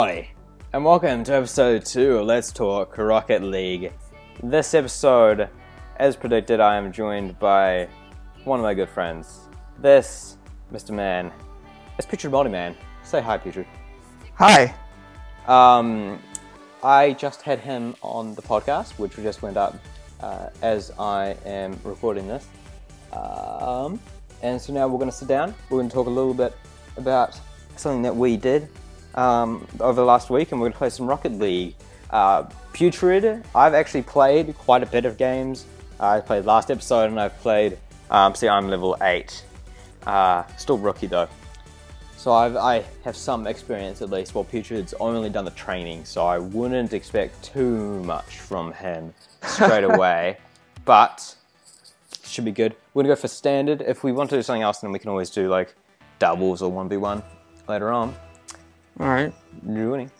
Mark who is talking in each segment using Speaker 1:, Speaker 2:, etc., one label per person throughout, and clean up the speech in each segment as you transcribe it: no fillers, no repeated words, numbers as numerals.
Speaker 1: Hi, and welcome to episode 2 of Let's Talk Rocket League. This episode, as predicted, I am joined by one of my good friends. This, Mr. Man, is PutridMoldyman. Say hi, Putrid.
Speaker 2: Hi.
Speaker 1: I just had him on the podcast, which just went up as I am recording this. And so now we're going to sit down. We're going to talk a little bit about something that we did over the last week, and we're going to play some Rocket League. Putrid, I've actually played quite a bit of games. I played last episode, and I've played, see, I'm level 8. Still rookie though. So I have some experience at least, while Putrid's only done the training, so I wouldn't expect too much from him straight away. But should be good. We're gonna go for standard. If we want to do something else, then we can always do like doubles or 1v1 later on.
Speaker 2: Alright.
Speaker 1: You're winning.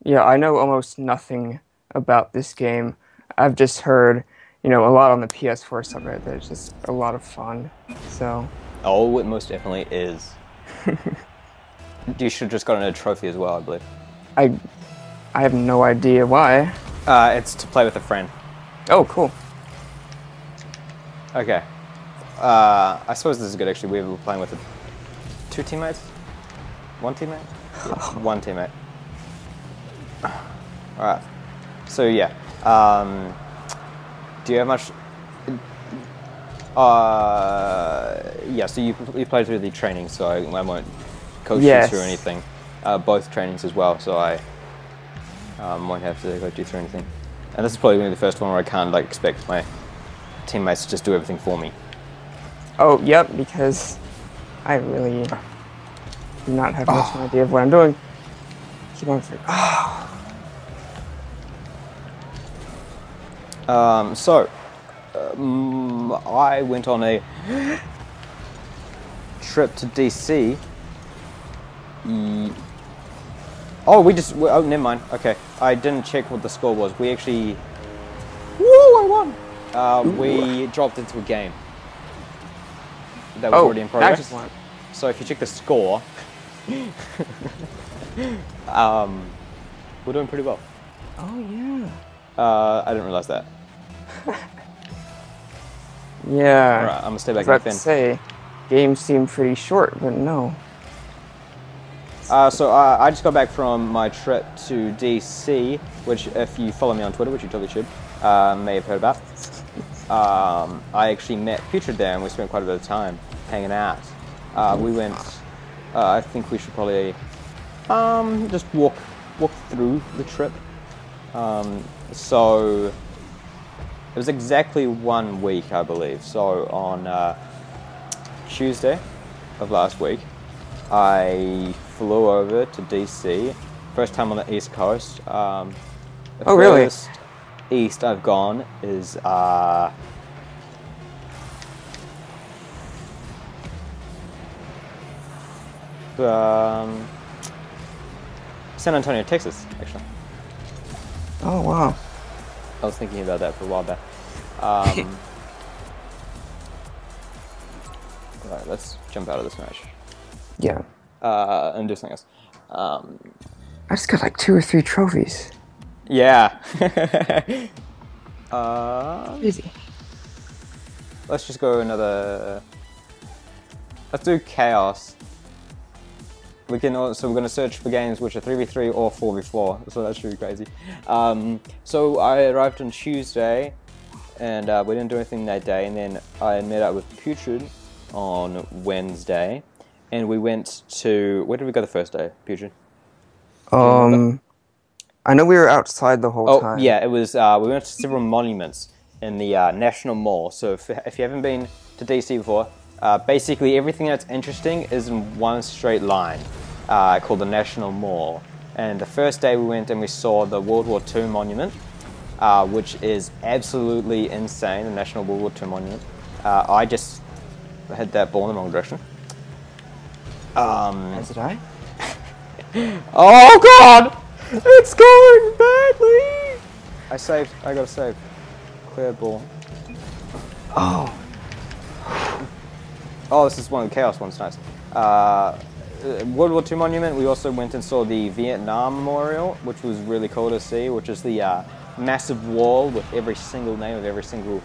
Speaker 2: Yeah, I know almost nothing about this game. I've just heard, a lot on the PS4 subreddit that it's just a lot of fun, so...
Speaker 1: Oh, it most definitely is. You should have just gotten a trophy as well, I believe.
Speaker 2: I have no idea why.
Speaker 1: It's to play with a friend.
Speaker 2: Oh, cool.
Speaker 1: Okay. I suppose this is good actually. We were playing with 2 teammates? 1 teammate? Yeah, 1 teammate. Alright. So yeah. Do you have much... yeah, so you played through the training, so I won't coach you through anything. Both trainings as well, so I won't have to coach you through anything. And this is probably going to be the first one where I can't expect my teammates to just do everything for me.
Speaker 2: Oh, yep, because I really do not have much idea of what I'm doing. Keep on for
Speaker 1: I went on a trip to DC. Oh, never mind. Okay, I didn't check what the score was. We actually... Woo, I won! We dropped into a game that was already in progress.
Speaker 2: Just won.
Speaker 1: So if you check the score, we're doing pretty well.
Speaker 2: Oh, yeah.
Speaker 1: I didn't realize that.
Speaker 2: Yeah.
Speaker 1: Alright, I'm gonna stay back
Speaker 2: I
Speaker 1: in
Speaker 2: was
Speaker 1: the
Speaker 2: about to
Speaker 1: fin.
Speaker 2: say, games seem pretty short, but no.
Speaker 1: So I just got back from my trip to DC, which if you follow me on Twitter, which you totally should, may have heard about. I actually met Putrid there, and we spent quite a bit of time hanging out. We went, I think we should probably just walk through the trip. So it was exactly 1 week, I believe. So on Tuesday of last week, I flew over to DC. First time on the East Coast. The furthest east I've gone is San Antonio, Texas, actually.
Speaker 2: Oh, wow.
Speaker 1: I was thinking about that for a while back. Alright, let's jump out of this match.
Speaker 2: Yeah.
Speaker 1: And do something else.
Speaker 2: I just got like 2 or 3 trophies.
Speaker 1: Yeah.
Speaker 2: Easy.
Speaker 1: Let's just go another... Let's do Chaos. We can also, we're going to search for games which are 3v3 or 4v4, so that should be crazy. So I arrived on Tuesday, and we didn't do anything that day, and then I met up with Putrid on Wednesday, and we went to... Where did we go the first day, Putrid?
Speaker 2: I know we were outside the whole time.
Speaker 1: Oh, yeah, it was, we went to several monuments in the National Mall, so if you haven't been to DC before, basically everything that's interesting is in one straight line, called the National Mall. And the first day we went and we saw the World War II monument, which is absolutely insane, the National World War II monument. I just hit that ball in the wrong direction.
Speaker 2: As did I?
Speaker 1: Oh god! It's going badly! I saved. I got a save. Clear ball.
Speaker 2: Oh.
Speaker 1: Oh, this is one of the Chaos ones. Nice. World War II monument. We also went and saw the Vietnam Memorial, which was really cool to see, which is the massive wall with every single name of every single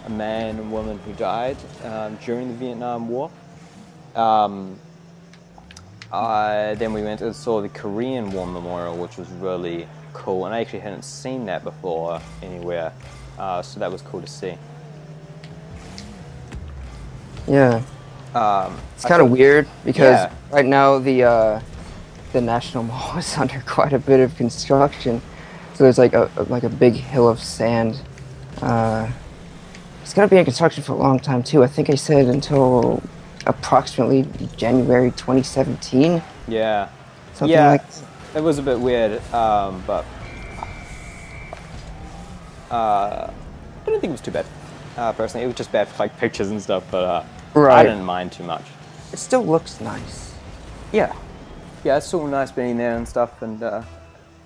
Speaker 1: man and woman who died during the Vietnam War. Then we went and saw the Korean War Memorial, which was really cool, and I actually hadn't seen that before anywhere, so that was cool to see.
Speaker 2: Yeah. It's kind of weird because right now the National Mall is under quite a bit of construction, so there's like a big hill of sand. It's gonna be in construction for a long time too. I think I said until approximately January 2017.
Speaker 1: Yeah.
Speaker 2: Something like
Speaker 1: it was a bit weird, but I didn't think it was too bad. Personally, it was just bad for like pictures and stuff, but I didn't mind too much.
Speaker 2: It still looks nice.
Speaker 1: Yeah, it's still nice being there and stuff, and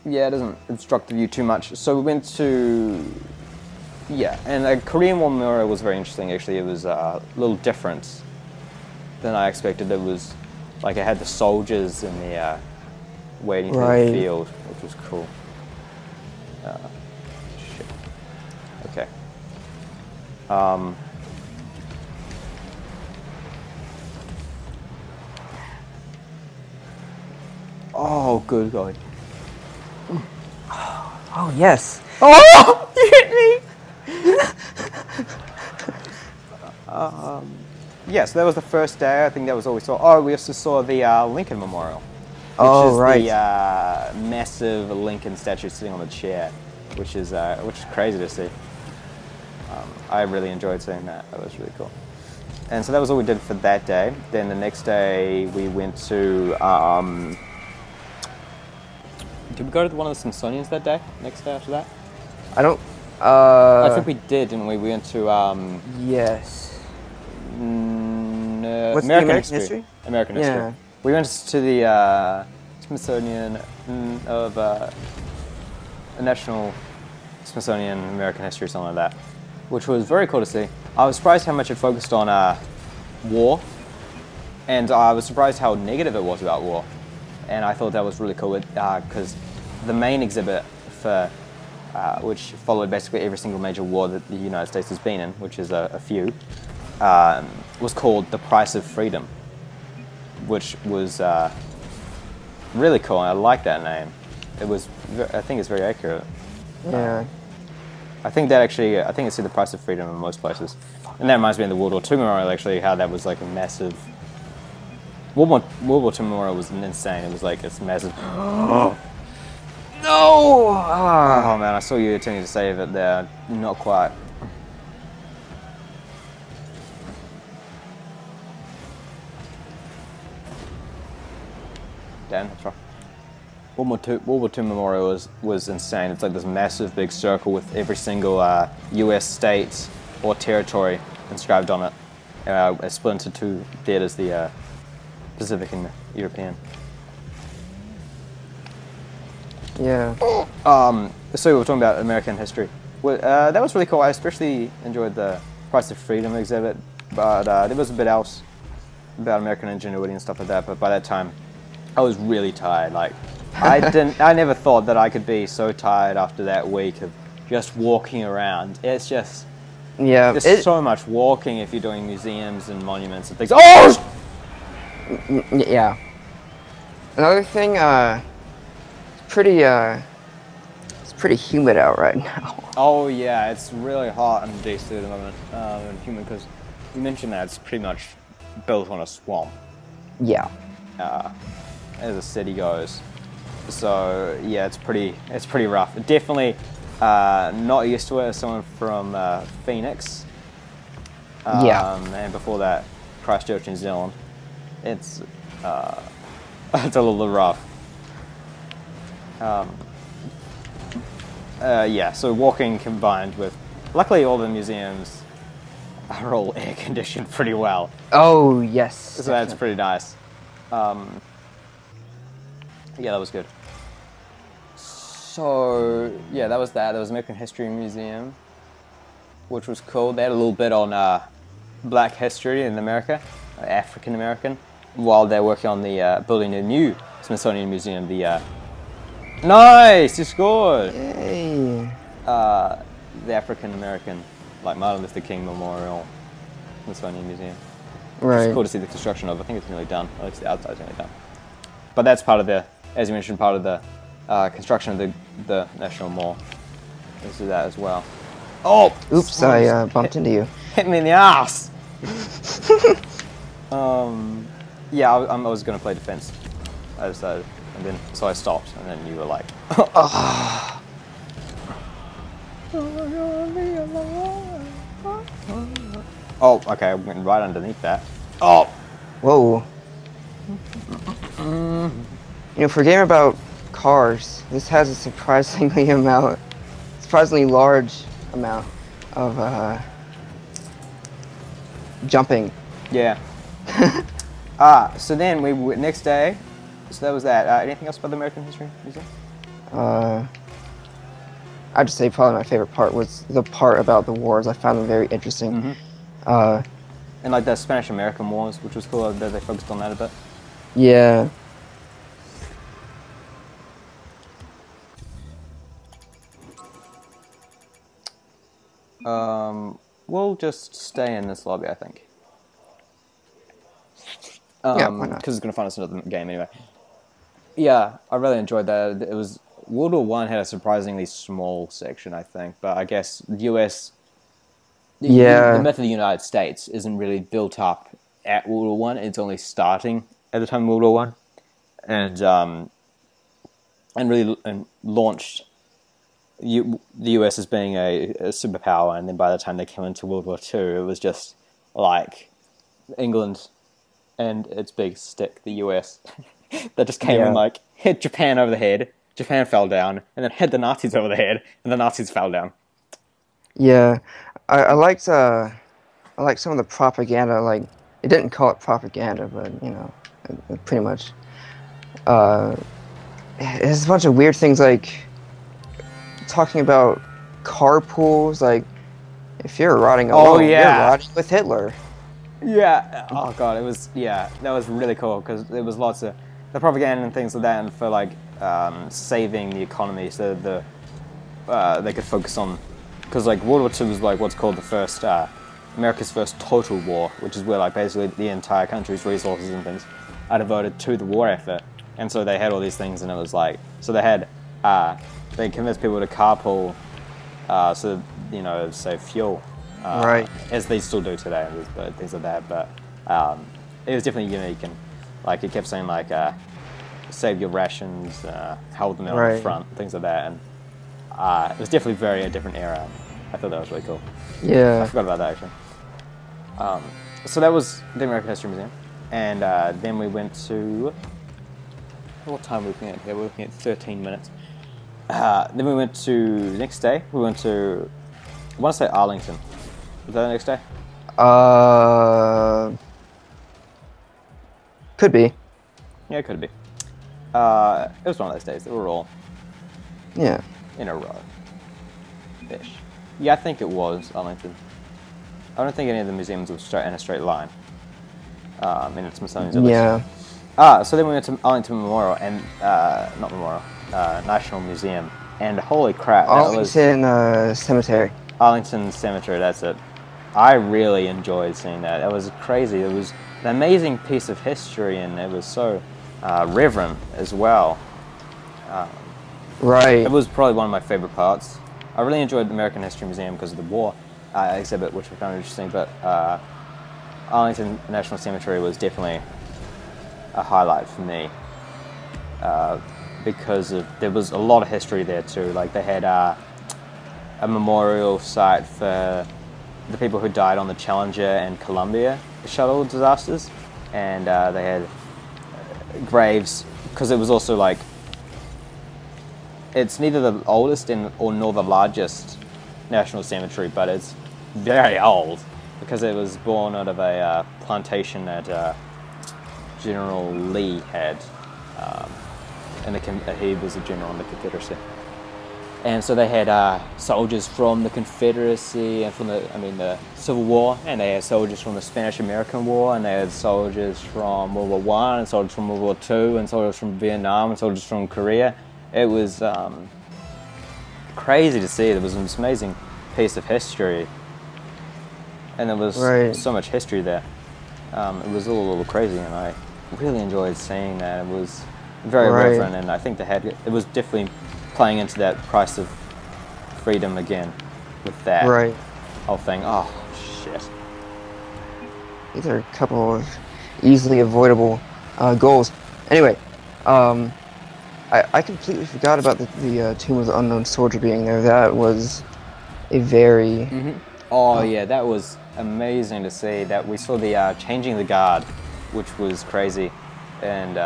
Speaker 1: yeah, it doesn't obstruct the view too much. So we went to, and the Korean War Memorial was very interesting. Actually, it was a little different than I expected. It was like it had the soldiers in the waiting for the field, which was cool. Shit. Okay. Oh, good God.
Speaker 2: Oh, yes.
Speaker 1: Oh, you hit me! Yeah, so that was the first day. I think that was all we saw. Oh, we also saw the Lincoln Memorial. Which is the massive Lincoln statue sitting on the chair, which is crazy to see. I really enjoyed seeing that. That was really cool. And so that was all we did for that day. Then the next day we went to... did we go to one of the Smithsonian's that day? Next day after that?
Speaker 2: I don't...
Speaker 1: I think we did, didn't we? We went to...
Speaker 2: yes.
Speaker 1: What's
Speaker 2: American History?
Speaker 1: American History.
Speaker 2: Yeah.
Speaker 1: We went to the Smithsonian of the National Smithsonian American History, something like that, which was very cool to see. I was surprised how much it focused on war, and I was surprised how negative it was about war. And I thought that was really cool because the main exhibit for which followed basically every single major war that the United States has been in, which is a few, was called The Price of Freedom, which was really cool. And I like that name. It was, I think it's very accurate.
Speaker 2: Yeah.
Speaker 1: I think it's The Price of Freedom in most places. And that reminds me of the World War II Memorial, actually, how that was like a massive... World War II Memorial was insane. It was like, it's massive...
Speaker 2: No!
Speaker 1: Oh man, I saw you attempting to save it there. Not quite. Dan, what's wrong? World War II Memorial was insane. It's like this massive big circle with every single US state or territory inscribed on it. It's split into two theaters, the Pacific and European.
Speaker 2: Yeah.
Speaker 1: So we were talking about American history. Well, that was really cool. I especially enjoyed the Price of Freedom exhibit, but there was a bit else about American ingenuity and stuff like that. But by that time, I was really tired. Like, I never thought that I could be so tired after that week of just walking around. It's just, there's so much walking if you're doing museums and monuments and things. Oh!
Speaker 2: Yeah. Another thing, it's pretty humid out right now.
Speaker 1: Oh yeah, it's really hot in DC at the moment, and humid because you mentioned that it's pretty much built on a swamp.
Speaker 2: Yeah.
Speaker 1: As the city goes, so yeah, it's pretty rough. Definitely not used to it as someone from Phoenix. And before that, Christchurch, New Zealand. It's it's a little rough. Yeah, so walking combined with, luckily all the museums are all air conditioned pretty well.
Speaker 2: Oh yes.
Speaker 1: So that's pretty nice. Yeah, that was good. So yeah, that was that. There was American History Museum, which was cool. They had a little bit on Black history in America, African American. while they're working on the building a new Smithsonian Museum. Nice, you scored.
Speaker 2: Yay!
Speaker 1: The African American, like Martin Luther King Memorial Smithsonian Museum.
Speaker 2: Right.
Speaker 1: It's cool to see the construction of. I think it's nearly done. At least the outside's nearly done. But that's part of the, as you mentioned, part of the construction of the National Mall. Let's do that as well. Oh!
Speaker 2: Oops! I bumped into you.
Speaker 1: Hit me in the ass. Yeah, I was going to play defense. I decided, and then so I stopped, and then you were like, oh, okay, I went right underneath that. Oh,
Speaker 2: whoa! You know, for a game about cars, this has a surprisingly large amount of jumping.
Speaker 1: Yeah. So then next day, so that was that. Anything else about the American History Museum?
Speaker 2: I'd just say probably my favorite part was the part about the wars. I found them very interesting.
Speaker 1: Mm-hmm. And like the Spanish-American Wars, which was cool that they focused on that a bit.
Speaker 2: Yeah.
Speaker 1: We'll just stay in this lobby, I think.
Speaker 2: Yeah, why not?
Speaker 1: Because it's going to find us another game anyway. Yeah, I really enjoyed that. It was World War I had a surprisingly small section, I think, but I guess the US, the myth of the United States isn't really built up at World War I. It's only starting at the time of World War I, and really launched the US as being a superpower, and then by the time they came into World War II, it was just like England and its big stick, the US, that just came and like hit Japan over the head. Japan fell down, and then hit the Nazis over the head, and the Nazis fell down.
Speaker 2: Yeah, I liked some of the propaganda. Like, it didn't call it propaganda, but you know, it pretty much. There's a bunch of weird things like talking about carpools. Like, if you're rotting alone, you're rotting with Hitler.
Speaker 1: Yeah. Oh god, that was really cool because there was lots of the propaganda and things like that, and for like saving the economy, so they could focus on, because like World War II was like what's called the first America's first total war, which is where like basically the entire country's resources and things are devoted to the war effort, and so they had all these things, and it was like so they convinced people to carpool, so you know, save fuel.
Speaker 2: Right.
Speaker 1: As they still do today, and things like that. But it was definitely unique, and like it kept saying like save your rations, hold them out in front, things like that. And it was definitely a different era. I thought that was really cool.
Speaker 2: Yeah.
Speaker 1: I forgot about that actually. So that was the American History Museum, and then we went to, what time were we looking at here? We're looking at 13 minutes. Then we went to, the next day, we went to, I want to say Arlington. Was that the next day?
Speaker 2: Could be.
Speaker 1: Yeah, it could be. It was one of those days. They were all in a row. Ish. Yeah, I think it was Arlington. I don't think any of the museums were in a straight line. In its Smithsonian's at least.
Speaker 2: Yeah.
Speaker 1: So then we went to Arlington Memorial, and not Memorial, National Museum, and holy crap,
Speaker 2: Arlington Cemetery.
Speaker 1: Arlington Cemetery, that's it. I really enjoyed seeing that. It was crazy. It was an amazing piece of history, and it was so reverent as well.
Speaker 2: Right.
Speaker 1: It was probably one of my favorite parts. I really enjoyed the American History Museum because of the war exhibit, which was kind of interesting, but Arlington National Cemetery was definitely a highlight for me because there was a lot of history there too. Like they had a memorial site for the people who died on the Challenger and Columbia shuttle disasters, and they had graves, because it was also like, it's neither the oldest nor the largest national cemetery, but it's very old because it was born out of a plantation that General Lee had, and he was a general in the Confederacy. And so they had soldiers from the Confederacy and from the Civil War, and they had soldiers from the Spanish-American War, and they had soldiers from World War One, and soldiers from World War Two, and soldiers from Vietnam, and soldiers from Korea. It was crazy to see. There was this amazing piece of history, and there was so much history there. It was all a little crazy, and I really enjoyed seeing that. It was very reverent, and I think it was definitely playing into that price of freedom again with that whole thing. Oh, shit.
Speaker 2: These are a couple of easily avoidable goals. Anyway, I completely forgot about the Tomb of the Unknown Soldier being there. That was a very...
Speaker 1: Oh, yeah, that was amazing to see. That we saw the Changing the Guard, which was crazy. And,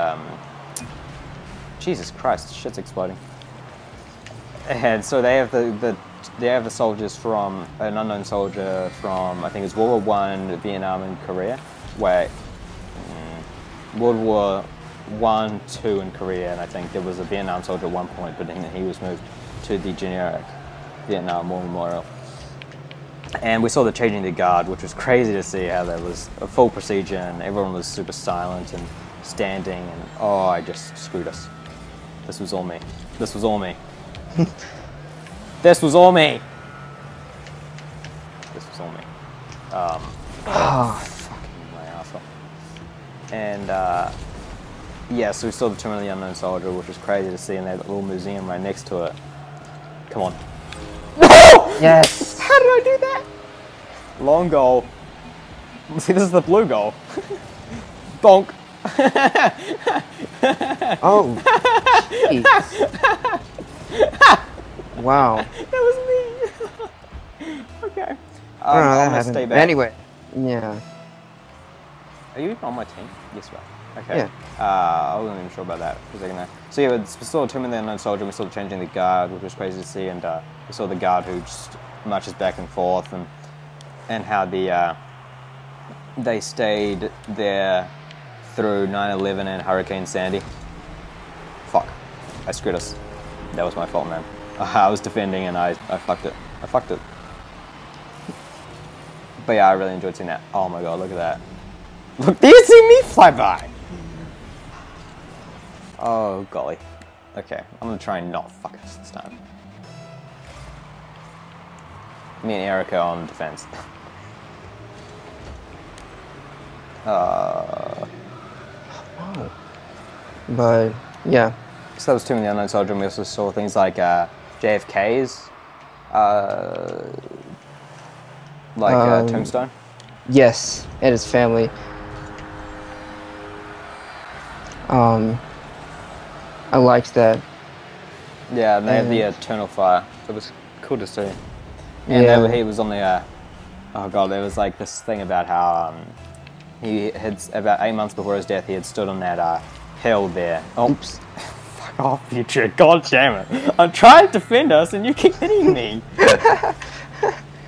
Speaker 1: Jesus Christ, shit's exploding. And so they have the soldiers from an unknown soldier from, I think it's World War One, Vietnam, and Korea. Where World War One, Two, and Korea, and I think there was a Vietnam soldier at one point, but then he was moved to the generic Vietnam War Memorial. And we saw the Changing the Guard, which was crazy to see how there was a full procedure and everyone was super silent and standing, and oh, I just screwed us. This was all me. This was all me. This was all me. This was all me. Fucking my asshole. And yeah, so we saw the Tomb of the Unknown Soldier, which was crazy to see, in that little museum right next to it. Come on. No!
Speaker 2: Yes.
Speaker 1: How did I do that? Long goal. See, this is the blue goal. Bonk.
Speaker 2: Oh. Jeez. Wow.
Speaker 1: That was me. Okay.
Speaker 2: I don't know how that happened. Anyway, yeah.
Speaker 1: Are you on my team? Yes, you are. Okay.
Speaker 2: Yeah.
Speaker 1: I wasn't even sure about that for a second there. So yeah, we saw Tomb of the Unknown Soldier, and we saw the Changing the Guard, which was crazy to see, and we saw the guard who just marches back and forth, and how they stayed there through 9/11 and Hurricane Sandy. Fuck. I screwed us. That was my fault, man. I was defending and I fucked it. I fucked it. But yeah, I really enjoyed seeing that. Oh my god, look at that. Look, do you see me fly by? Oh golly. Okay, I'm gonna try and not fuck us this time. Me and Erica on defense.
Speaker 2: Oh. But yeah.
Speaker 1: So that was Tomb of the Unknown Soldier, and we also saw things like JFK's tombstone.
Speaker 2: Yes, and his family. I liked that.
Speaker 1: Yeah, and they had the eternal fire. So it was cool to see. And he was on the. Oh god, there was like this thing about how he had, about 8 months before his death, he had stood on that hill there. Oh, oops. Fuck off, Putrid. God damn it. I'm trying to defend us and you keep hitting me.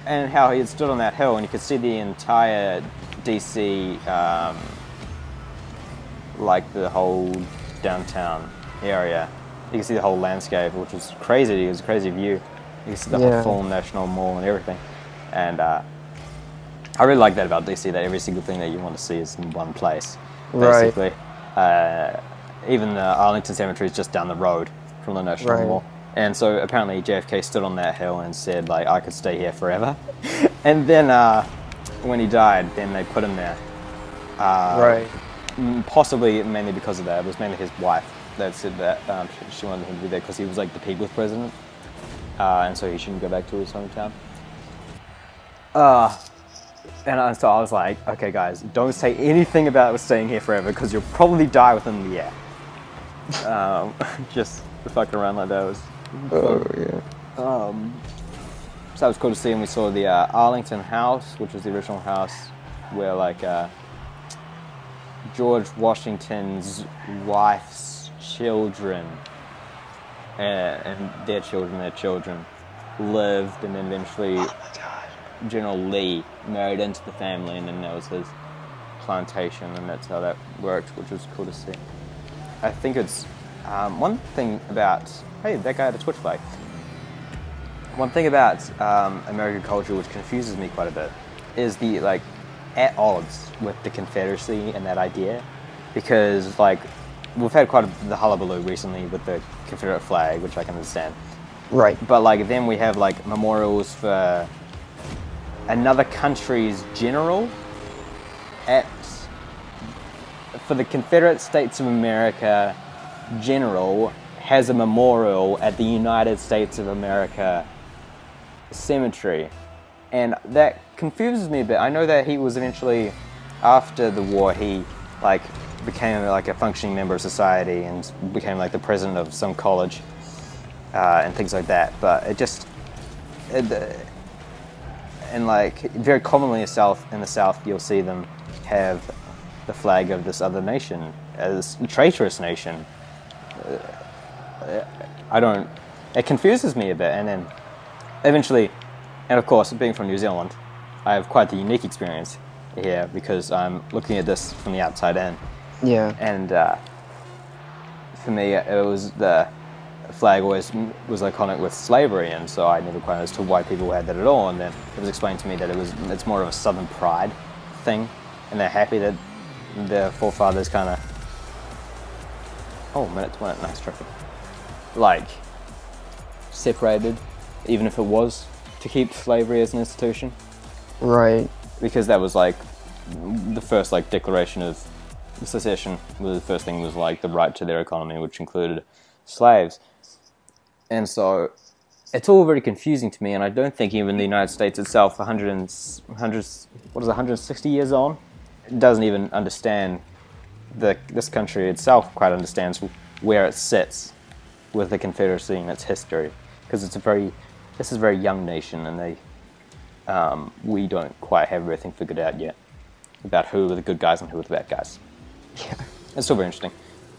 Speaker 1: And how he had stood on that hill and you could see the entire DC, like the whole downtown area. You can see the whole landscape, which was crazy. It was a crazy view. You can see the whole full National Mall and everything. And I really like that about DC, that every single thing that you want to see is in one place, basically. Right. Even the Arlington Cemetery is just down the road from the National Mall. And so apparently JFK stood on that hill and said, like, I could stay here forever. And then when he died, then they put him there. Possibly mainly because of that. It was mainly his wife that said that she wanted him to be there because he was like the Piglet president. And so he shouldn't go back to his hometown. And so I was like, okay guys, don't say anything about staying here forever because you'll probably die within the year. Just fucking around like that was fun. So that was cool to see, and we saw the Arlington house, which was the original house where like George Washington's wife's children and their children lived, and then eventually General Lee married into the family, and then that was his plantation, and that's how that worked, which was cool to see. I think it's one thing about, hey, that guy had a Twitch like. One thing about American culture which confuses me quite a bit is the, like, at odds with the Confederacy and that idea. Because, like, we've had quite the hullabaloo recently with the Confederate flag, which I can understand.
Speaker 2: Right.
Speaker 1: But, like, then we have, like, memorials for another country's general for the Confederate States of America general has a memorial at the United States of America cemetery. And that confuses me a bit. I know that he was eventually, after the war, he, like, became, like, a functioning member of society and became, like, the president of some college and things like that. But it just... and, like, very commonly in the South, you'll see them have the flag of this other nation, as a traitorous nation. It confuses me a bit, and then eventually, and of course, being from New Zealand, I have quite the unique experience here because I'm looking at this from the outside in.
Speaker 2: Yeah.
Speaker 1: And for me, it was the flag always was iconic with slavery, and so I never quite understood why people had that at all. And then it was explained to me that it's more of a Southern pride thing, and they're happy that their forefathers kind of... Oh, minute, nice traffic. Like, separated, even if it was to keep slavery as an institution.
Speaker 2: Right.
Speaker 1: Because that was, like, the first, like, declaration of secession. The first thing was, like, the right to their economy, which included slaves. And so it's all very confusing to me, and I don't think even the United States itself, 160 years on, doesn't even understand this country itself quite understands where it sits with the Confederacy and its history, because this is a very young nation, and we don't quite have everything figured out yet about who are the good guys and who are the bad guys.
Speaker 2: Yeah.
Speaker 1: It's still very interesting.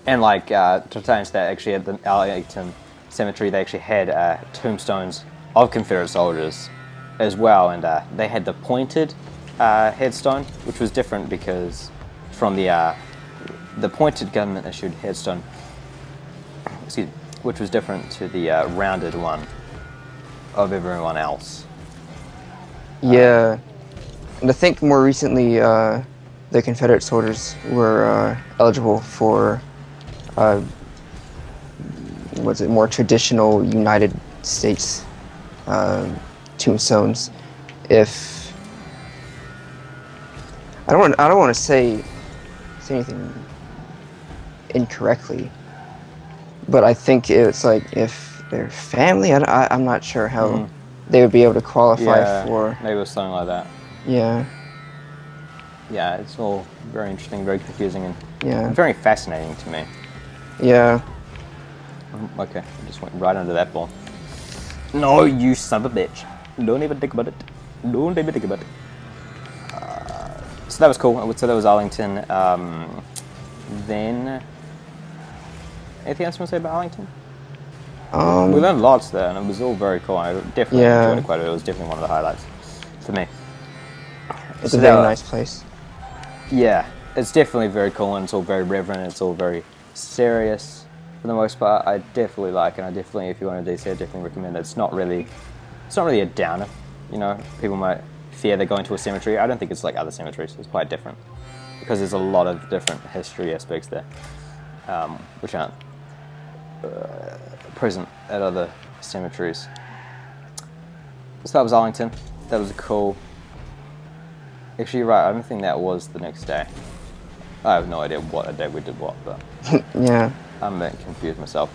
Speaker 1: And, like, to tie into that, actually at the Arlington Cemetery, they actually had tombstones of Confederate soldiers as well, and they had the pointed headstone, which was different because from the pointed government-issued headstone, excuse me, which was different to the rounded one of everyone else.
Speaker 2: Yeah, and I think more recently the Confederate soldiers were eligible for more traditional United States tombstones. If I don't want to say anything incorrectly, but I think it's like if their family, I'm not sure how they would be able to qualify for.
Speaker 1: Maybe it was something like that.
Speaker 2: Yeah.
Speaker 1: Yeah, it's all very interesting, very confusing, and very fascinating to me.
Speaker 2: Yeah.
Speaker 1: Okay, I just went right under that ball. No, you son of a bitch. Don't even think about it. Don't even think about it. So that was cool. I would say that was Arlington. Then... Anything else you want to say about Arlington? We learned lots there, and it was all very cool. I definitely enjoyed it quite a bit. It was definitely one of the highlights for me.
Speaker 2: It's a very nice place.
Speaker 1: Yeah, it's definitely very cool, and it's all very reverent. It's all very serious for the most part. I definitely like it. I definitely, if you want to DC, I definitely recommend it. It's not really a downer. You know, people might fear they're going to a cemetery. I don't think it's like other cemeteries. It's quite different because there's a lot of different history aspects there, which aren't present at other cemeteries. So that was Arlington. That was cool. Actually, you're right. I don't think that was the next day. I have no idea what a day we did what, but
Speaker 2: yeah,
Speaker 1: I'm a bit confused myself.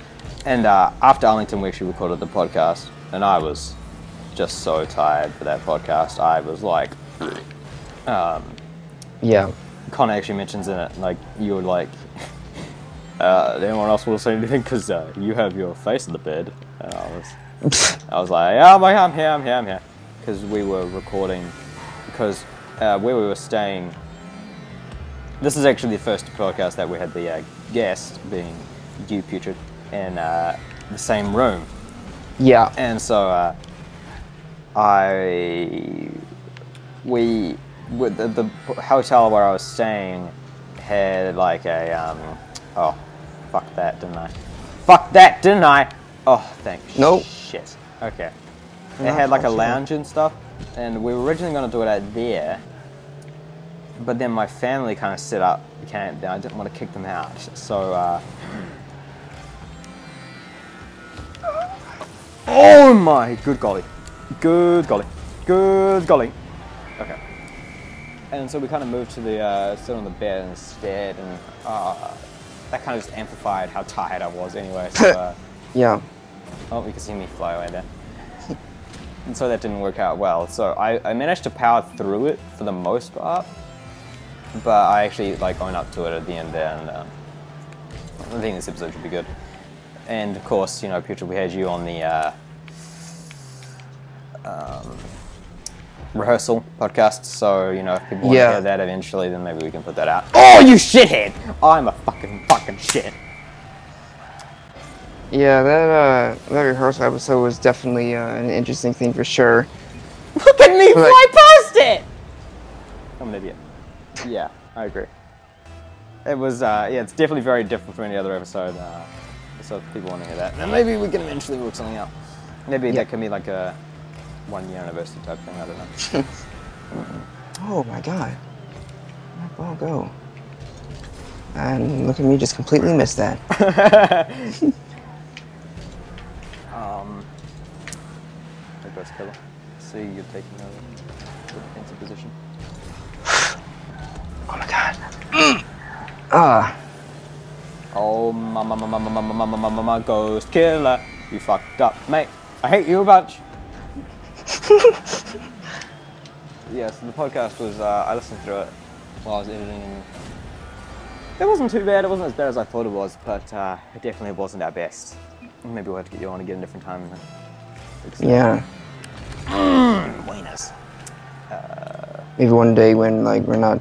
Speaker 1: And after Arlington, we actually recorded the podcast, and I was just so tired for that podcast. I was like,
Speaker 2: yeah.
Speaker 1: Connor actually mentions in it, like, you were like, anyone else want to say anything? Because you have your face in the bed. And I was like, yeah, I'm here. Because we were recording, because where we were staying, this is actually the first podcast that we had the guest, being you, Putrid, in the same room.
Speaker 2: Yeah.
Speaker 1: And so the hotel where I was staying had like a, oh, fuck that, didn't I? Oh, thank
Speaker 2: Nope.
Speaker 1: shit. Okay. It had like a lounge and stuff, and we were originally going to do it out there, but then my family kind of set up the camp there. I didn't want to kick them out, so oh my, good golly, good golly, good golly. Okay. And so we kind of moved to the sit on the bed instead, and that kind of just amplified how tired I was anyway. So,
Speaker 2: yeah.
Speaker 1: Oh, you can see me fly away there. And so that didn't work out well. So I managed to power through it for the most part, but I actually like going up to it at the end there, and I think this episode should be good. And of course, you know, Putrid, we had you on the rehearsal podcast, so you know, if people want to hear that eventually, then maybe we can put that out. Oh, you shithead! I'm a fucking shit.
Speaker 2: Yeah, that rehearsal episode was definitely an interesting thing for sure.
Speaker 1: Look at me fly past it! I'm an idiot. Yeah, I agree. It was, yeah, it's definitely very different from any other episode. So if people want to hear that, then maybe we can eventually work something out. Maybe that can be like a 1 year anniversary type thing, I don't know.
Speaker 2: Oh my god. Where'd that ball go? And look at me just completely missed that.
Speaker 1: There goes Killer. See, you're taking over the defensive position.
Speaker 2: Oh my god.
Speaker 1: Oh, mama, Ghost Killer. You fucked up, mate. I hate you a bunch. Yeah, so the podcast was, I listened through it while I was editing, and it wasn't too bad. It wasn't as bad as I thought it was, but it definitely wasn't our best. Maybe we'll have to get you on again a different time.
Speaker 2: Yeah.
Speaker 1: Wieners.
Speaker 2: Maybe one day when like we're not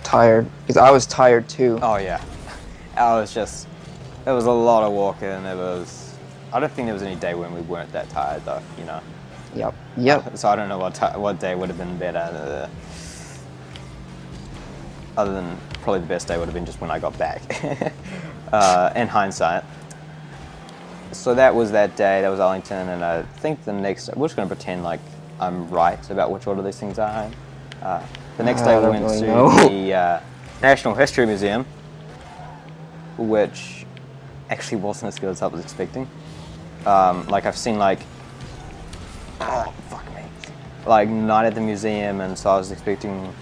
Speaker 2: tired, because I was tired too.
Speaker 1: Oh yeah. I was just, it was a lot of walking. It was, I don't think there was any day when we weren't that tired though, you know.
Speaker 2: Yep.
Speaker 1: So I don't know what day would have been better. Other than probably the best day would have been just when I got back. In hindsight. So that was that day. That was Arlington, and I think the next. We're just going to pretend like I'm right about which order these things are in. The next day we went to the National History Museum, which actually wasn't as good as I was expecting. Like I've seen like, oh fuck me, like Night at the Museum, and so I was expecting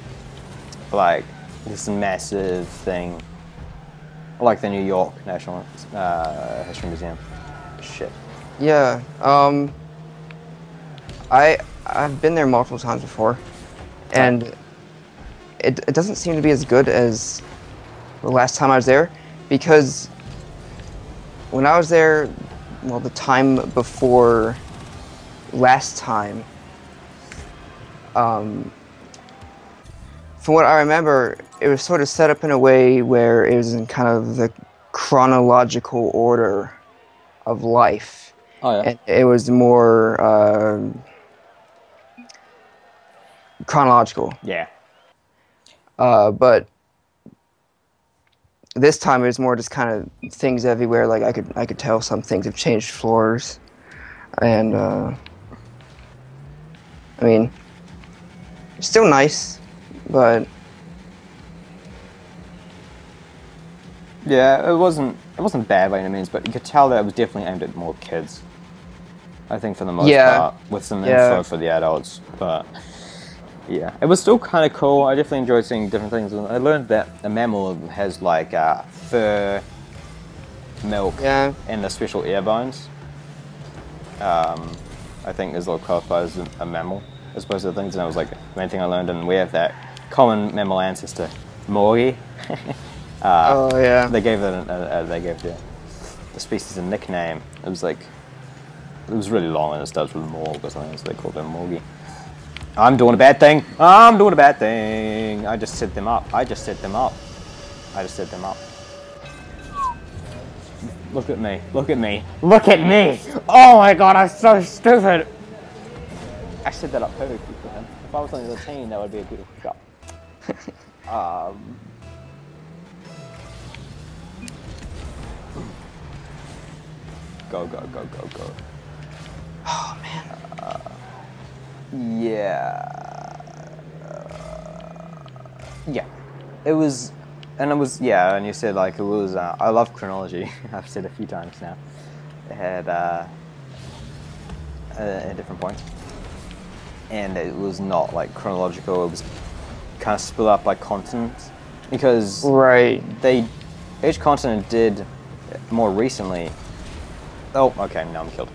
Speaker 1: like this massive thing, like the New York National History Museum. Shit.
Speaker 2: Yeah. I've been there multiple times before, and it doesn't seem to be as good as the last time I was there, because when I was there, well, the time before last time, from what I remember, it was sort of set up in a way where it was in kind of the chronological order of life.
Speaker 1: Oh yeah.
Speaker 2: And it was more chronological.
Speaker 1: Yeah.
Speaker 2: But this time it was more just kind of things everywhere. Like I could tell some things have changed floors, and I mean, it's still nice, but
Speaker 1: yeah, it wasn't bad by any means, but you could tell that it was definitely aimed at more kids. I think for the most part, with some info for the adults, but yeah, it was still kind of cool. I definitely enjoyed seeing different things. I learned that a mammal has like fur, milk, and the special ear bones. I think is all qualified as a mammal as opposed to the things, and that was like the main thing I learned. And we have that common mammal ancestor, Morgie.
Speaker 2: oh yeah.
Speaker 1: They gave the species a nickname. It was like, it was really long and it starts with Morg or something, so they called him Morgie. I'm doing a bad thing. I'm doing a bad thing. I just set them up. I just set them up. Look at me. Look at me. Look at me. Oh my god, I'm so stupid. I set that up perfectly for him. If I was on the team, that would be a beautiful shot. Go.
Speaker 2: Oh man.
Speaker 1: Yeah. Yeah. It was, yeah, and you said, like, it was, I love chronology. I've said a few times now. It had, at different points. And it was not, like, chronological. It was kind of split up by continents. Because each continent did more recently. Oh, okay, now I'm killed.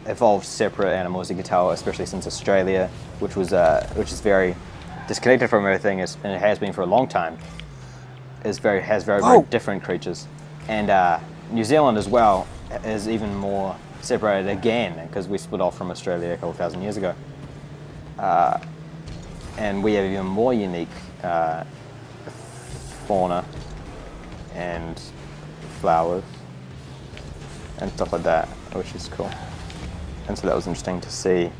Speaker 1: Evolved separate animals, you could tell, especially since Australia, which is very disconnected from everything, and it has been for a long time, has very different creatures. And New Zealand as well is even more separated again, because we split off from Australia a couple thousand years ago. And we have even more unique fauna and flowers and stuff like that, which is cool. And so that was interesting to see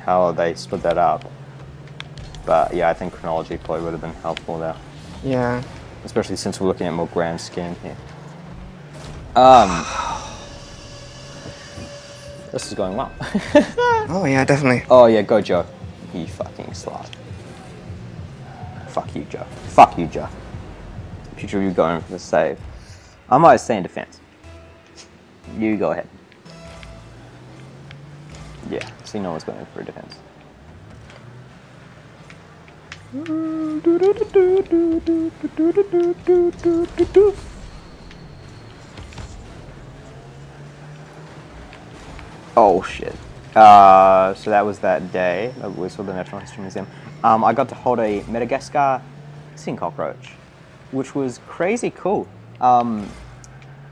Speaker 1: how they split that up. But yeah, I think chronology probably would have been helpful there.
Speaker 2: Yeah.
Speaker 1: Especially since we're looking at more grand scheme here. This is going well.
Speaker 2: Oh yeah, definitely.
Speaker 1: Oh yeah, go Joe. You fucking slut. Fuck you, Joe. Fuck you, Joe. Future you going for the save. I might stay in defense. You go ahead. Yeah, see, no one's going for a defense. Oh shit. So that was that day that we saw the Natural History Museum. I got to hold a Madagascar hissing cockroach, which was crazy cool. They're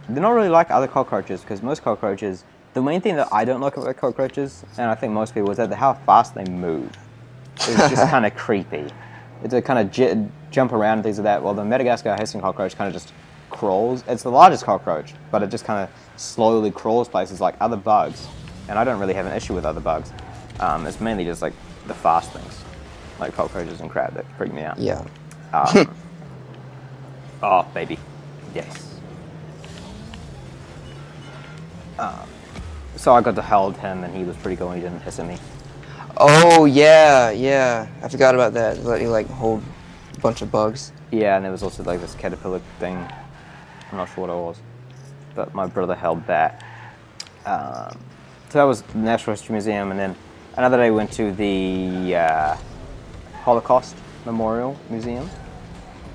Speaker 1: not really like other cockroaches, because most cockroaches, the main thing that I don't like about cockroaches, and I think most people, is that how fast they move. It's just kind of creepy. They kind of jump around and things like that. Well, the Madagascar hissing cockroach kind of just crawls. It's the largest cockroach, but it just kind of slowly crawls places like other bugs. And I don't really have an issue with other bugs. It's mainly just like the fast things, like cockroaches and crab, that freak me out.
Speaker 2: Yeah.
Speaker 1: Oh, baby. Yes. So I got to hold him, and he was pretty cool. He didn't hiss at me.
Speaker 2: Oh yeah, yeah. I forgot about that. Let you like hold a bunch of bugs.
Speaker 1: Yeah, and there was also like this caterpillar thing. I'm not sure what it was, but my brother held that. So that was the Natural History Museum, and then another day we went to the Holocaust Memorial Museum,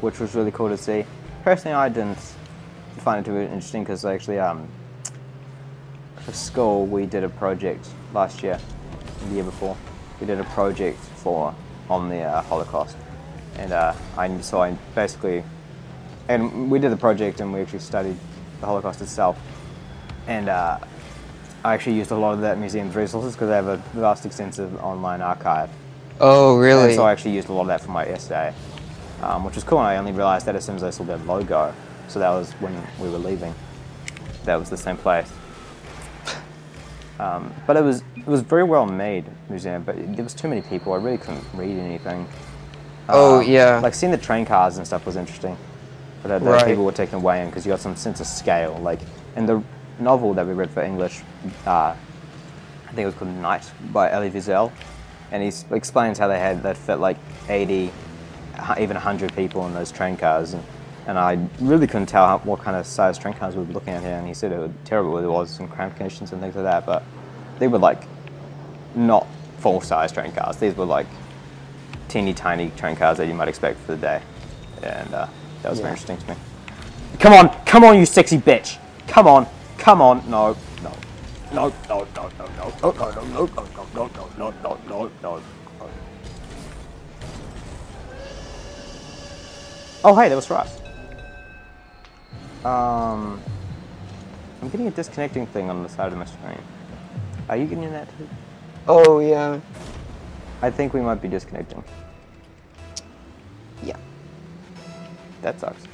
Speaker 1: which was really cool to see. Personally, I didn't find it too interesting because actually, for school, we did a project last year, the year before. We did a project on the Holocaust, and I basically, and we did the project and we actually studied the Holocaust itself, and I actually used a lot of that museum's resources because they have a vast, extensive online archive.
Speaker 2: Oh, really?
Speaker 1: And so I actually used a lot of that for my essay, which was cool. And I only realized that as soon as I saw their logo. So that was when we were leaving. That was the same place. But it was very well made museum. But there was too many people. I really couldn't read anything.
Speaker 2: Oh yeah.
Speaker 1: Like seeing the train cars and stuff was interesting. But the people were taken away in because you got some sense of scale. Like in the novel that we read for English, I think it was called Night by Elie Wiesel, and he explains how they'd fit like 80, even 100 people in those train cars, and I really couldn't tell what kind of size train cars we were looking at here, and he said it was terrible, it was some cramped conditions and things like that, but they were like not full-size train cars. These were like teeny tiny train cars that you might expect for the day, and that was very interesting to me. Come on, you sexy bitch! Come on, no. Oh, hey, that was for us. I'm getting a disconnecting thing on the side of my screen. Are you getting that too?
Speaker 2: Oh, yeah.
Speaker 1: I think we might be disconnecting.
Speaker 2: Yeah.
Speaker 1: That sucks.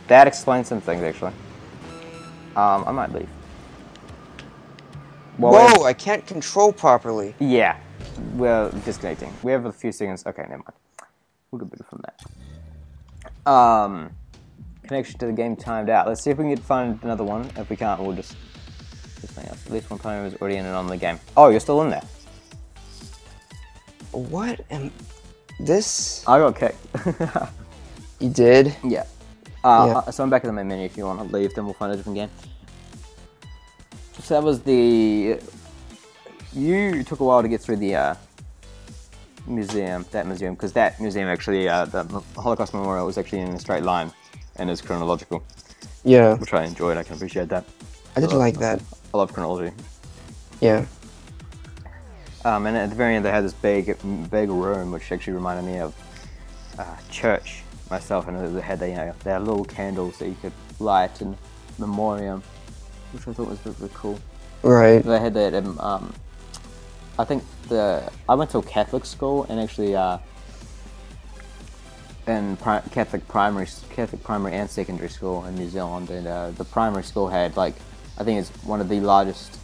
Speaker 1: That explains some things, actually. I might leave. Well,
Speaker 2: whoa, I can't control properly.
Speaker 1: Yeah, we're disconnecting. We have a few seconds. Okay, never mind. We'll get better from that. Connection to the game timed out. Let's see if we can find another one. If we can't, we'll just do something else. At least one time is already in and on the game. Oh, you're still in there.
Speaker 2: What am... This...
Speaker 1: I got kicked.
Speaker 2: You did?
Speaker 1: Yeah. So I'm back in the main menu. If you want to leave, then we'll find a different game. So that was the... You took a while to get through the museum, because that museum actually, the Holocaust Memorial was actually in a straight line and is chronological.
Speaker 2: Yeah.
Speaker 1: Which I enjoyed, I can appreciate that.
Speaker 2: I did like that.
Speaker 1: I love chronology.
Speaker 2: Yeah.
Speaker 1: And at the very end they had this big room which actually reminded me of church myself, and they had their little candles that you could light in memoriam, which I thought was really cool.
Speaker 2: Right.
Speaker 1: They had that, I think I went to a Catholic school, and actually in Catholic primary and secondary school in New Zealand, and the primary school had, like, I think it's one of the largest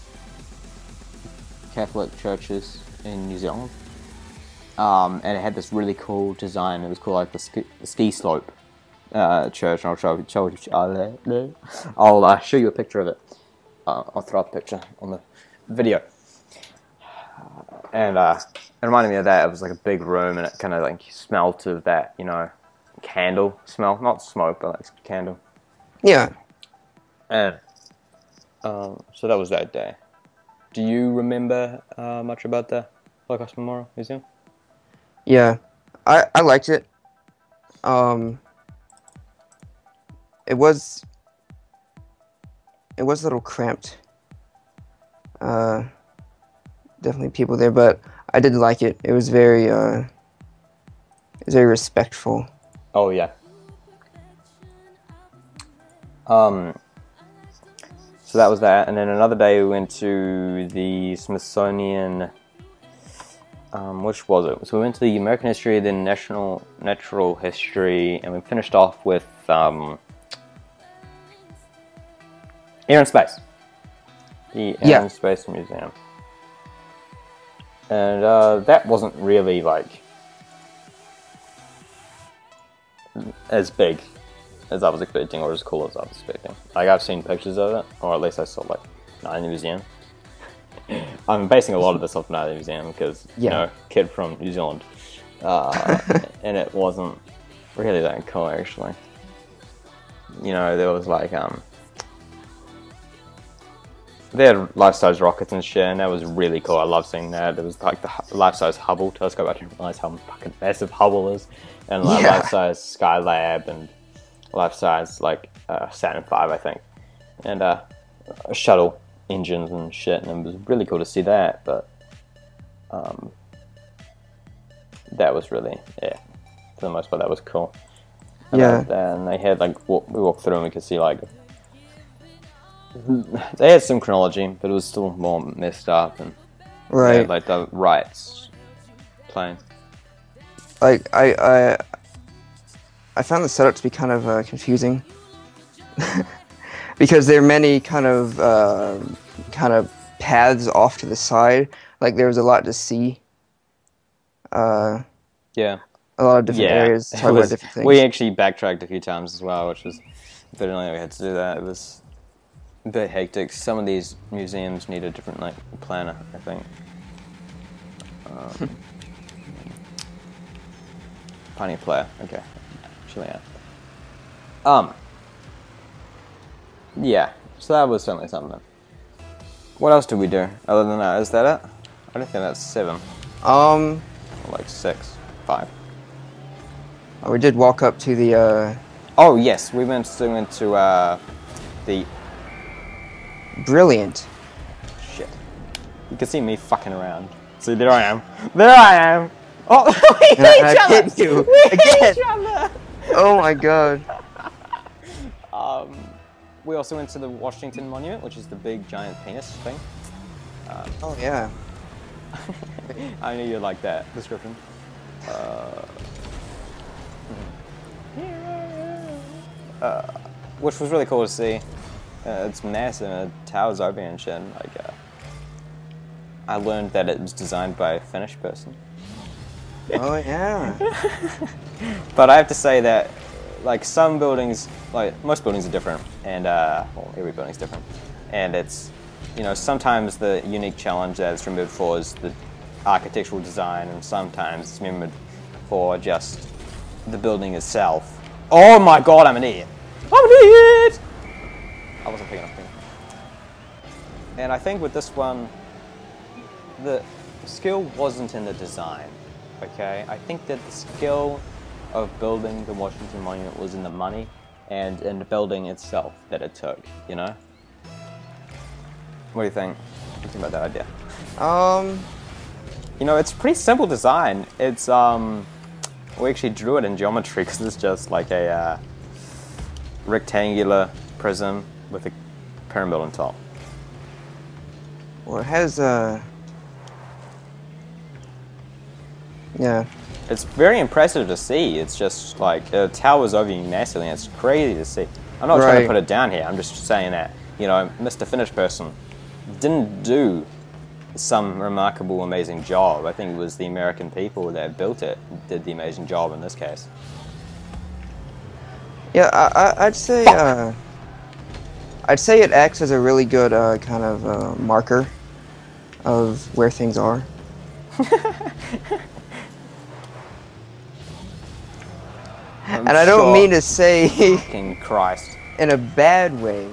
Speaker 1: Catholic churches in New Zealand, and it had this really cool design. It was called like the ski slope church, and I'll show you a picture of it. I'll throw up a picture on the video. And it reminded me of that. It was like a big room, and it kind of like smelt of that, you know, candle smell. Not smoke, but like candle.
Speaker 2: Yeah.
Speaker 1: And so that was that day. Do you remember much about the Holocaust Memorial Museum?
Speaker 2: Yeah, I liked it. It was a little cramped. Definitely people there, but I did like it. It was very respectful.
Speaker 1: Oh yeah. So that was that, and then another day we went to the Smithsonian. Which was it? So we went to the American History, then Natural History, and we finished off with Air and Space. The Air and Space Museum. And that wasn't really like as big as I was expecting, or as cool as I was expecting. Like, I've seen pictures of it, or at least I saw like Night in the Museum. I'm basing a lot of this off Night in the Museum because, you know, kid from New Zealand, and it wasn't really that cool actually. You know, there was like they had life-size rockets and shit, and that was really cool. I love seeing that. There was like the life-size Hubble telescope. I didn't realize how fucking massive Hubble is, and like life-size Skylab, and life-size like Saturn V, I think, and shuttle engines and shit, and it was really cool to see that. But that was really, for the most part, that was cool. And they had like we walked through and we could see like they had some chronology, but it was still more messed up, and they had, like, the rights playing.
Speaker 2: Like I found the setup to be kind of confusing because there are many kind of paths off to the side. Like, there was a lot to see. A lot of different areas to talk about different things.
Speaker 1: We actually backtracked a few times as well, which was a bit annoying. We had to do that. It was a bit hectic. Some of these museums need a different like planner, I think. Pioneer player. Okay. Actually, yeah. So that was certainly something. What else did we do other than that? Is that it? I don't think that's 7. Or like 6, 5.
Speaker 2: We did walk up to the.
Speaker 1: Oh yes, we went to the.
Speaker 2: Brilliant.
Speaker 1: Shit. You can see me fucking around. See, there I am. There I am. Oh, we hit each other.
Speaker 2: Hit you
Speaker 1: again. Each other.
Speaker 2: Oh my god.
Speaker 1: We also went to the Washington Monument, which is the big giant penis thing.
Speaker 2: Oh yeah.
Speaker 1: I knew you'd like that description. Which was really cool to see. It's massive and it towers over and shit. And, like, I learned that it was designed by a Finnish person.
Speaker 2: Oh yeah.
Speaker 1: But I have to say that, like, some buildings, like most buildings are different, and well, every building's different, and it's, you know, sometimes the unique challenge that it's removed for is the architectural design, and sometimes it's remembered for just the building itself. Oh my god, I'm an idiot! I'm an idiot! I wasn't picking up things. And I think with this one, the skill wasn't in the design, okay? I think that the skill of building the Washington Monument was in the money and in the building itself that it took, you know? What do you think? What do you think about that idea? You know, it's a pretty simple design. It's, we actually drew it in geometry because it's just like a rectangular prism with a pyramid on top.
Speaker 2: Well, it has, yeah.
Speaker 1: It's very impressive to see. It's just like, it towers over you massively, and it's crazy to see. I'm not trying to put it down here, I'm just saying that, you know, Mr. Finished Person didn't do some remarkable, amazing job. I think it was the American people that built it did the amazing job in this case.
Speaker 2: Yeah, I'd say it acts as a really good kind of marker of where things are. And I don't mean to say
Speaker 1: fucking Christ
Speaker 2: in a bad way.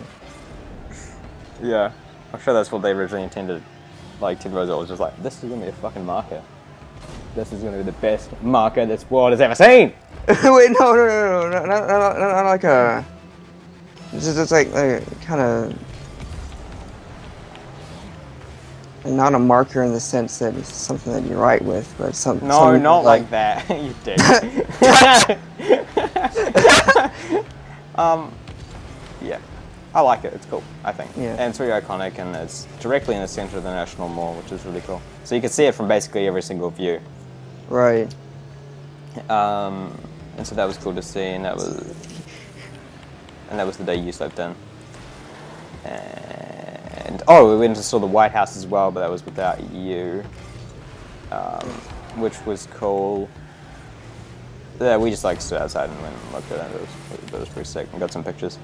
Speaker 1: Yeah, I'm sure that's what they originally intended. Like, Tim Roswell was just like, this is gonna be a fucking marker. This is gonna be the best marker this world has ever seen!
Speaker 2: Wait, no, not like a... It's like kind of... Not a marker in the sense that it's something that you write with, but something...
Speaker 1: No, not like that, you dick. Yeah. I like it, it's cool, I think.
Speaker 2: Yeah.
Speaker 1: And it's very iconic, and it's directly in the center of the National Mall, which is really cool. So you can see it from basically every single view.
Speaker 2: Right.
Speaker 1: And so that was cool to see, and that was the day you slept in. And oh, we went and saw the White House as well, but that was without you, which was cool. Yeah, we just like stood outside and went and looked at it. It was pretty sick, and got some pictures.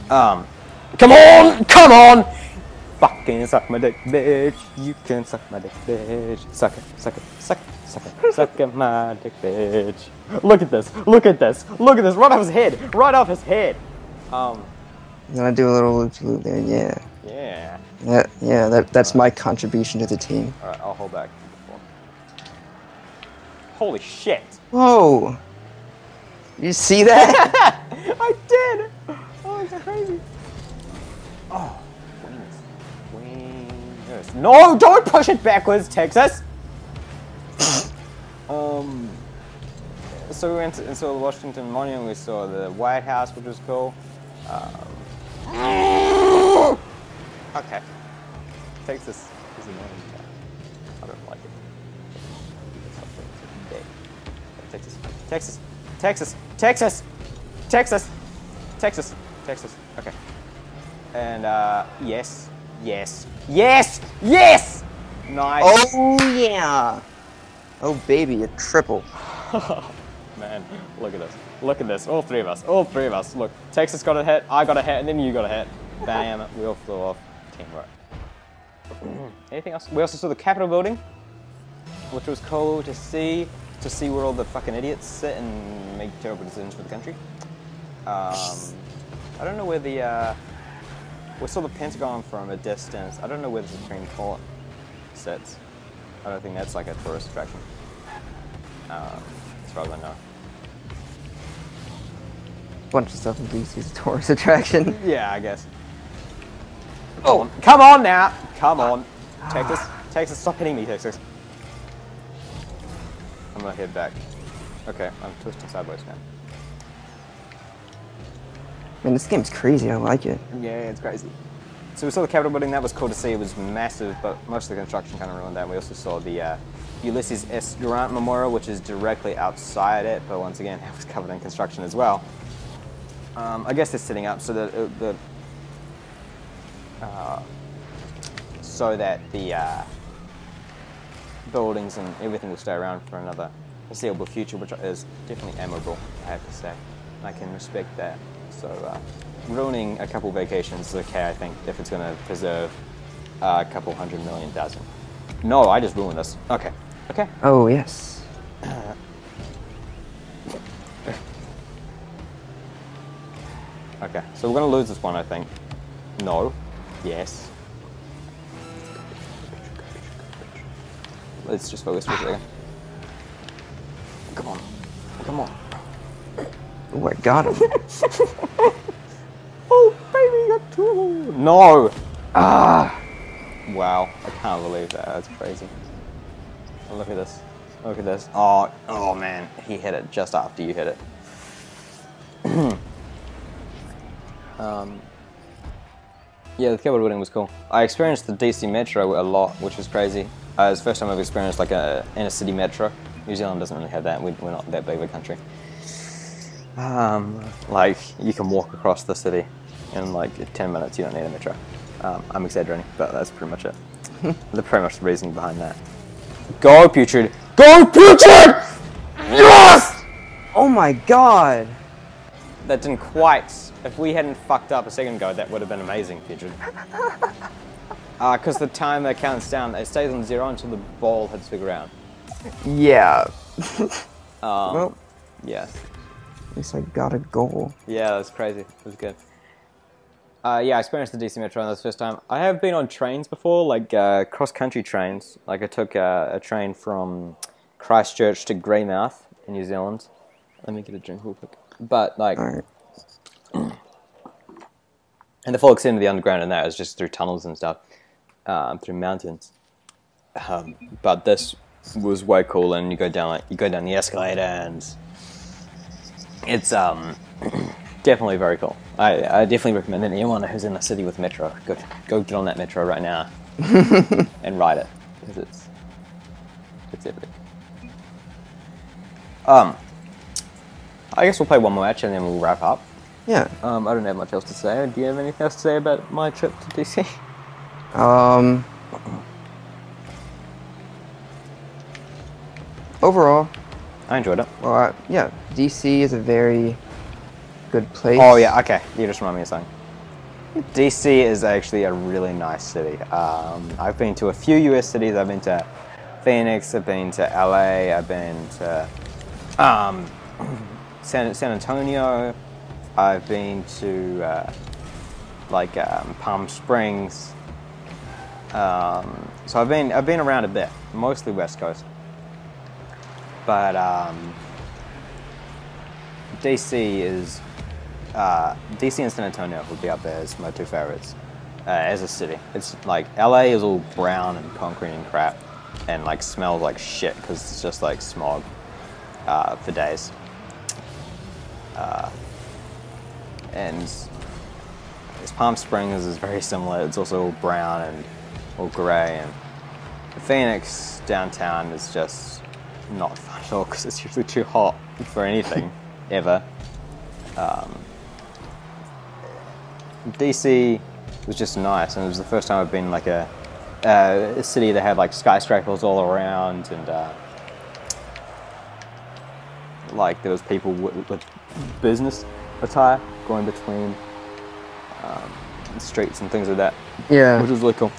Speaker 1: Come on! Come on! Fucking suck my dick, bitch. You can suck my dick, bitch. Suck it, suck it, suck it, suck it, suck it, my dick, bitch. Look at this, look at this, look at this, right off his head, right off his head.
Speaker 2: Then I do a little loop-to-loop there, yeah.
Speaker 1: Yeah.
Speaker 2: That's my contribution to the team.
Speaker 1: Alright, I'll hold back. Holy shit.
Speaker 2: Whoa! You see that?
Speaker 1: I did! Oh, it's crazy. Oh, wings. No, don't push it backwards, Texas! So we went and saw the Washington Monument, we saw the White House, which was cool. Okay. Texas is annoying. I don't like it. Texas. Texas. Texas. Texas. Texas. Texas. Texas. Okay. And yes. Yes. Yes. Yes. Nice.
Speaker 2: Oh yeah. Oh baby, a triple.
Speaker 1: Man, look at this. Look at this. All three of us. All three of us. Look, Texas got a hit, I got a hit, and then you got a hit. Bam, we all flew off. Teamwork. Anything else? We also saw the Capitol building, which was cool to see where all the fucking idiots sit and make terrible decisions for the country. I don't know where the, we saw the Pentagon from a distance. I don't know where the Supreme Court sits. I don't think that's like a tourist attraction. As far as I know.
Speaker 2: Bunch of stuff in DC is a tourist attraction.
Speaker 1: Yeah, I guess. Oh, come on now! Come on. Texas, Texas, stop hitting me, Texas. I'm gonna head back. Okay, I'm twisting sideways now.
Speaker 2: Man, this game's crazy, I like it.
Speaker 1: Yeah, it's crazy. So we saw the Capitol building, that was cool to see. It was massive, but most of the construction kind of ruined that. We also saw the Ulysses S. Grant Memorial, which is directly outside it, but once again, it was covered in construction as well. I guess they're setting up so that the buildings and everything will stay around for another foreseeable future, which is definitely admirable, I have to say. I can respect that. So ruining a couple vacations is okay, I think, if it's going to preserve a couple $100 million. No, I just ruined this. Okay. Okay.
Speaker 2: Oh, yes.
Speaker 1: Okay, so we're gonna lose this one, I think. No. Yes. Let's just focus for a second. Come on. Come on.
Speaker 2: Oh, I got him.
Speaker 1: Oh, baby, got two. No!
Speaker 2: Ah!
Speaker 1: Wow, I can't believe that. That's crazy. Oh, look at this. Look at this. Oh, oh man, he hit it just after you hit it. Yeah, the keyboard winning was cool. I experienced the DC Metro a lot, which was crazy. It was the first time I've experienced like a inner city metro. New Zealand doesn't really have that. We're not that big of a country. Like you can walk across the city in like 10 minutes. You don't need a metro. I'm exaggerating, but that's pretty much it. That's pretty much the reasoning behind that. Go Putrid! Go Putrid! Yes!
Speaker 2: Oh my god!
Speaker 1: That didn't quite. If we hadn't fucked up a second ago, that would have been amazing, Putrid. Because the timer counts down. It stays on 0 until the ball hits the ground.
Speaker 2: Yeah.
Speaker 1: Well, yes.
Speaker 2: At least I got a goal.
Speaker 1: Yeah, that's crazy. It was good. Yeah, I experienced the DC Metro this first time. I have been on trains before, like cross-country trains. Like I took a train from Christchurch to Greymouth in New Zealand. Let me get a drink real quick. But like,
Speaker 2: Alright.
Speaker 1: and the full extent of the underground in that is just through tunnels and stuff, through mountains. But this was way cool, and you go down the escalator, and it's definitely very cool. I definitely recommend anyone who's in a city with metro go get on that metro right now and ride it, because it's epic. I guess we'll play one more match and then we'll wrap up.
Speaker 2: Yeah.
Speaker 1: I don't have much else to say. Do you have anything else to say about my trip to DC?
Speaker 2: Overall,
Speaker 1: I enjoyed it.
Speaker 2: well, yeah, DC is a very good place.
Speaker 1: Oh yeah, okay. You just remind me of something. DC is actually a really nice city. I've been to a few US cities. I've been to Phoenix, I've been to LA, I've been to San Antonio, I've been to Palm Springs. So I've been around a bit, mostly West Coast. But DC and San Antonio would be up there as my two favorites as a city. It's like LA is all brown and concrete and crap, and like smells like shit because it's just like smog for days. And Palm Springs is very similar. It's also all brown and all grey, and Phoenix downtown is just not fun at all because it's usually too hot for anything ever. DC was just nice, and it was the first time I've been like a city that had like skyscrapers all around, and like there was people with business attire going between streets and things like that.
Speaker 2: Yeah.
Speaker 1: Which was really cool.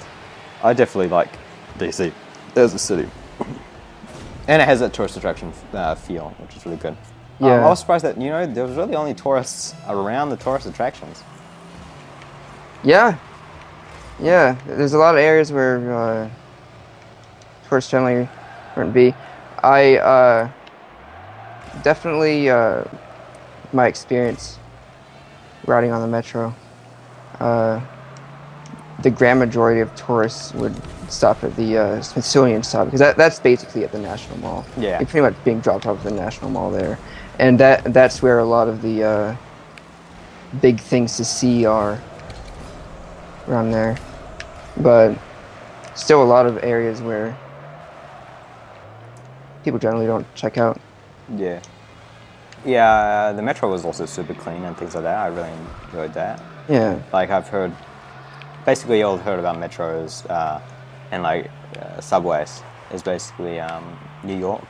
Speaker 1: I definitely like DC as a city. And it has that tourist attraction feel, which is really good.
Speaker 2: Yeah.
Speaker 1: I was surprised that, there was really only tourists around the tourist attractions.
Speaker 2: Yeah. Yeah, there's a lot of areas where tourist generally wouldn't be. I definitely, my experience riding on the metro, the grand majority of tourists would stop at the Smithsonian stop, because that's basically at the National Mall.
Speaker 1: Yeah.
Speaker 2: You're pretty much being dropped off at the National Mall there. And that's where a lot of the big things to see are around there. But still a lot of areas where people generally don't check out.
Speaker 1: Yeah. Yeah, the metro was also super clean and things like that. I really enjoyed that.
Speaker 2: Yeah.
Speaker 1: Like I've heard, basically all I've heard about metros and like subways is basically New York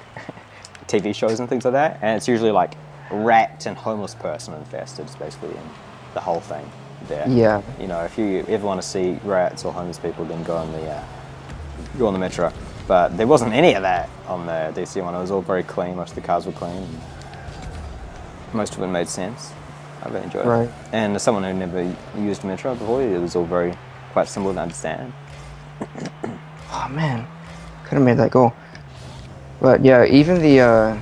Speaker 1: TV shows and things like that. And it's usually like rat and homeless person infested is basically in the whole thing there.
Speaker 2: Yeah.
Speaker 1: If you ever want to see rats or homeless people, then go on go on the Metro. But there wasn't any of that on the DC one. It was all very clean. Most of the cars were clean. Most of it made sense. I really enjoyed it. And as someone who never used Metro before, it was all quite simple to understand.
Speaker 2: Oh man, could have made that goal. But yeah, even the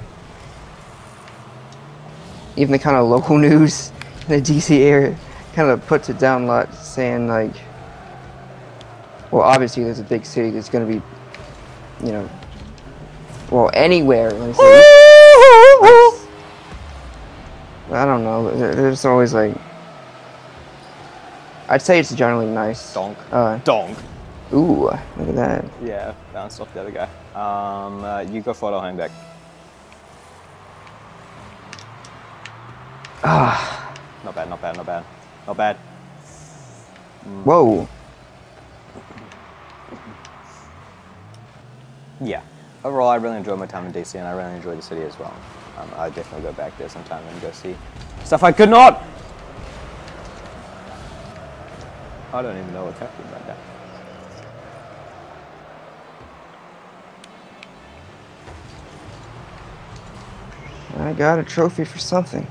Speaker 2: kind of local news in the DC area kind of puts it down a lot, saying like, well, obviously there's a big city that's going to be, you know, well, anywhere. Let me say. I don't know. There's always like, I'd say it's generally nice.
Speaker 1: Donk. Donk.
Speaker 2: Ooh, look at that.
Speaker 1: Yeah, bounced off the other guy. You go for it, I'll hang back.
Speaker 2: Ah.
Speaker 1: Not bad, not bad, not bad. Not bad.
Speaker 2: Whoa.
Speaker 1: Yeah. Overall, I really enjoyed my time in DC, and I really enjoyed the city as well. I'd definitely go back there sometime and go see stuff I could not! I don't even know what's happening right now.
Speaker 2: I got a trophy for something.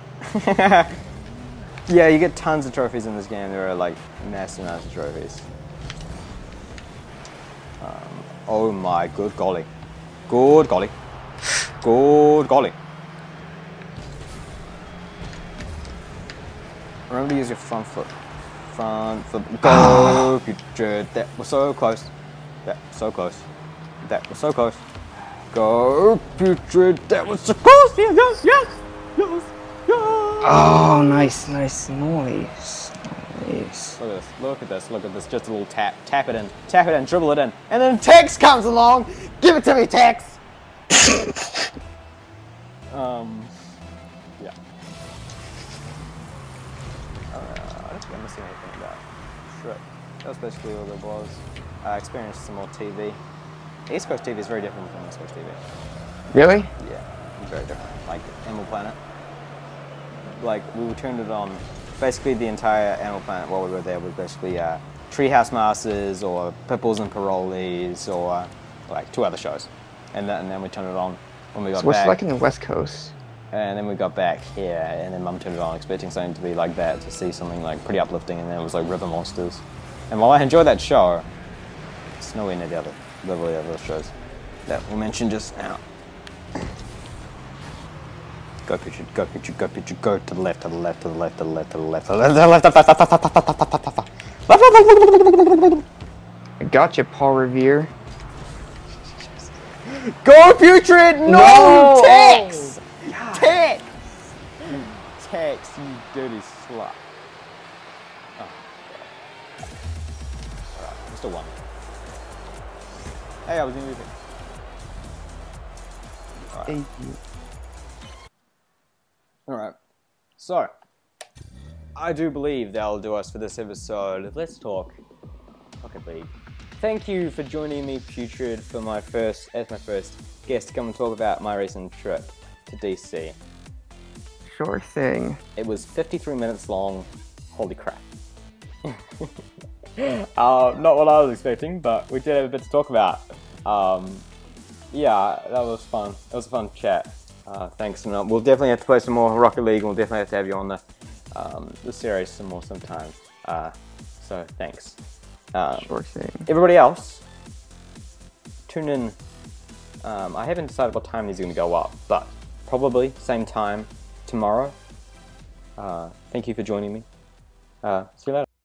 Speaker 1: Yeah, you get tons of trophies in this game. There are like massive amounts of trophies. Oh my good golly. Good golly. Good golly. Remember to use your front foot. Front foot. Go, Putrid. That was so close. That was so close. That was so close. Go, Putrid. That was so close. Yes, yes, yes, yes, yes.
Speaker 2: Oh, nice, nice noise. Nice.
Speaker 1: Look at this. Look at this. Look at this. Just a little tap. Tap it in. Tap it in. Dribble it in. And then Tex comes along. Give it to me, Tex. Yeah. I don't think I'm missing anything about Shrek. That was basically all there was. I experienced some more TV. East Coast TV is very different from West Coast TV.
Speaker 2: Really?
Speaker 1: Yeah, it's very different. Like Animal Planet. Like we turned it on. Basically, the entire Animal Planet while we were there was basically Treehouse Masters or Pipples and Parolees or like 2 other shows, and then we turned it on when we got back.
Speaker 2: So what's it like in the West Coast?
Speaker 1: And then we got back here, and then Mum turned it on expecting something to be like that, to see something like pretty uplifting, and then it was like River Monsters. And while I enjoyed that show, it's nowhere near the other level of those shows that we mentioned just now. Go Putrid, go Putrid, go Putrid, go to the left, to the left, to the left, to the left, to the left, to the left, to the left.
Speaker 2: I gotcha, Paul Revere.
Speaker 1: Go Putrid! No! Tex! Tex! Tex, you dirty slut. Oh, alright, I'm still one. Hey, I was in anything. Alright.
Speaker 2: Thank you.
Speaker 1: Alright. So, I do believe that'll do us for this episode. Let's talk Rocket League. Thank you for joining me, Putrid, for my first guest to come and talk about my recent trip to DC.
Speaker 2: Sure thing.
Speaker 1: It was 53 minutes long. Holy crap. Not what I was expecting, but we did have a bit to talk about. Yeah, that was fun. It was a fun chat. Thanks, and we'll definitely have to play some more Rocket League, and we'll definitely have to have you on the series some more sometime. So thanks.
Speaker 2: Sure thing.
Speaker 1: Everybody else, tune in. I haven't decided what time these are going to go up, but probably same time tomorrow. Thank you for joining me. See you later.